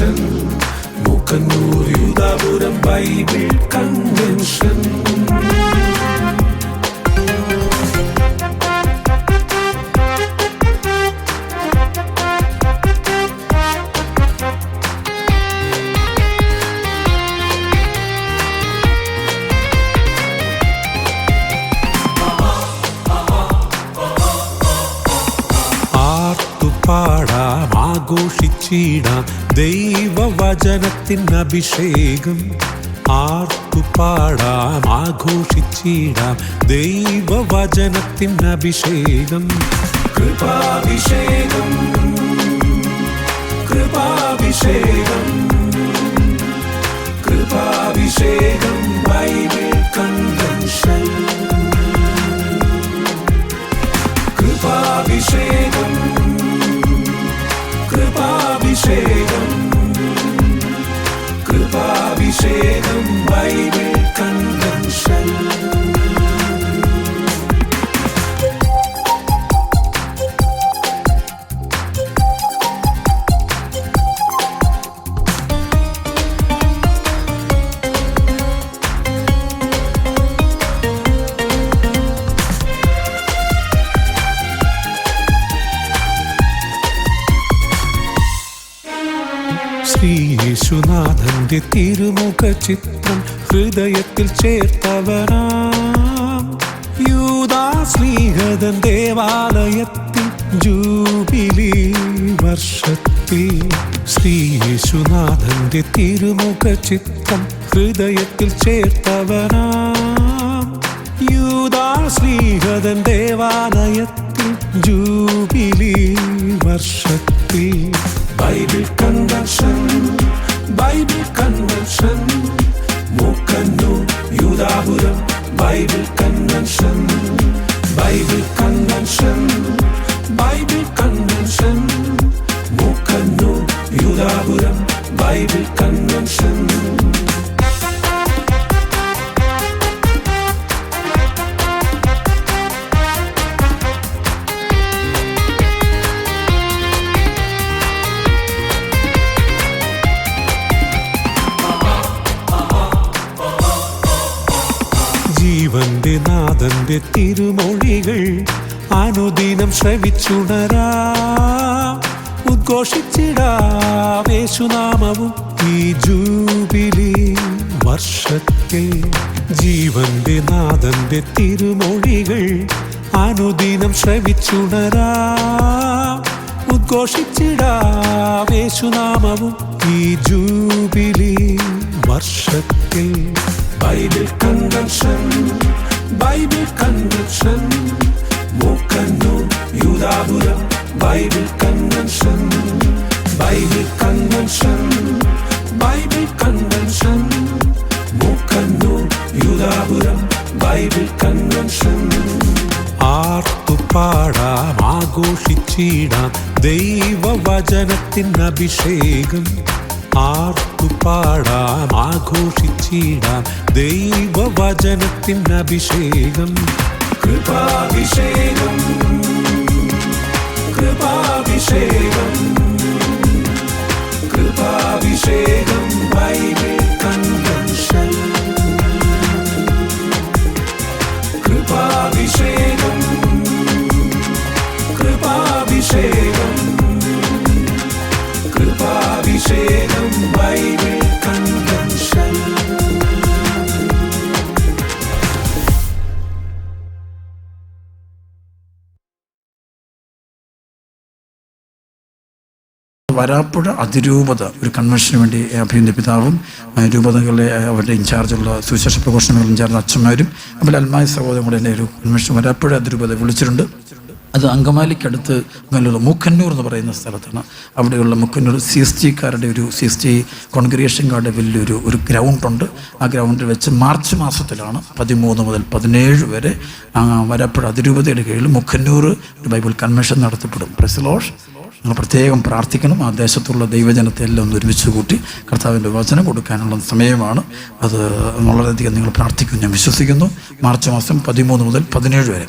Convention, Mookkannoor Yudapuram bible convention. പാടാം ആഘോഷിച്ചിടാം ദൈവവചനത്തിൻ അഭിഷേകം. ആർത്തുപാടാം ആഘോഷിച്ചിടാം ദൈവവചനത്തിൻ അഭിഷേകം. കൃപാഭിഷേകം, കൃപാഭിഷേകം, കൃപാഭിഷേകം ബൈബിൾ കൺവെൻഷൻ. കൃപാഭിഷേകം, കൃപാഭിഷേകം, കൃപാഭിഷേകം ബൈബിൾ കൺവെൻഷൻ. യേശുനാഥന്റെ തിരുമുഖ ചിത്രം ഹൃദയത്തിൽ ചേർത്തവനാം യൂദാശ്ലീഹതൻ ദേവാലയത്തിൽ ജൂബിലി വർഷത്തിൽ. ശ്രീ യേശുനാഥന്റെ തിരുമുഖ ചിത്രം ഹൃദയത്തിൽ ചേർത്തവനാം യൂദാശ്ലീഹതൻ ദേവാലയത്തിൽ ജൂബിലി വർഷത്തിൽ. Bible convention, bible convention, Mookkannoor Yudapuram bible convention. Bible convention, bible convention, Mookkannoor Yudapuram bible convention. ജീവന്റെ നാഥന്റെ തിരുമൊഴികൾ അനുദിനം ശ്രവിച്ചുണരാം. ഉദ്ഘോഷിച്ചിടാം യേശുനാമവും ഈ ജൂബിലി വർഷത്തിൽ. ജീവന്റെ നാഥന്റെ തിരുമൊഴികൾ അനുദിനം ശ്രവിച്ചുണരാം. ഉദ്ഘോഷിച്ചിടാം യേശുനാമവും ഈ ജൂബിലി വർഷത്തിൽ. Bible convention, bible convention, Mookkannoor Yudapuram bible convention. Bible convention, bible convention, Mookkannoor Yudapuram bible convention. ആർത്തുപാടാം ആഘോഷിച്ചിടാം ദൈവവചനത്തിൻ അഭിഷേകം. ആർത്തുപാടാം ആഘോഷിച്ചിടാം ദൈവവചനത്തിൻ അഭിഷേകം. കൃപാഭിഷേകം, കൃപാഭിഷേകം, കൃപാഭിഷേകം ബൈബിൾ കൺവെൻഷൻ. കൃപാഭിഷേകം, കൃപാഭിഷേകം, കൃപാഭിഷേകം ബൈബിൾ കൺവെൻഷൻ. വരാപ്പുഴ അതിരൂപത ഒരു കൺവെൻഷന് വേണ്ടി അഭിനന്ദ പിതാവും രൂപതകളെ അവരുടെ ഇൻചാർജുള്ള സുവിശേഷ പ്രഘോഷണങ്ങൾ ഇൻചാർജ് അച്ഛന്മാരും അതുപോലെ അൽമായ സഹോദരൻ കൂടെ ഒരു കൺവെൻഷൻ വരാപ്പുഴ അതിരൂപത വിളിച്ചിട്ടുണ്ട്. അത് അങ്കമാലിക്കടുത്ത് മൂക്കന്നൂർ എന്ന് പറയുന്ന സ്ഥലത്താണ്. അവിടെയുള്ള മൂക്കന്നൂർ CST ഒരു CST കോൺഗ്രിഗേഷൻ കാർഡ് വലിയൊരു ഗ്രൗണ്ടുണ്ട്. ആ ഗ്രൗണ്ടിൽ വെച്ച് മാർച്ച് മാസത്തിലാണ് 13 മുതൽ 17 വരെ വരാപ്പുഴ അതിരൂപതയുടെ കീഴിൽ മൂക്കന്നൂർ ബൈബിൾ കൺവെൻഷൻ നടത്തപ്പെടും. Praise the lord. നിങ്ങൾ പ്രത്യേകം പ്രാർത്ഥിക്കണം. ആ ദേശത്തുള്ള ദൈവജനത്തെ എല്ലാം ഒന്ന് ഒരുമിച്ച് കൂട്ടി കർത്താവിൻ്റെ വചനം കൊടുക്കാനുള്ള സമയമാണ്. അത് വളരെയധികം നിങ്ങൾ പ്രാർത്ഥിക്കും ഞാൻ വിശ്വസിക്കുന്നു. മാർച്ച് മാസം 13 മുതൽ 17 വരെ.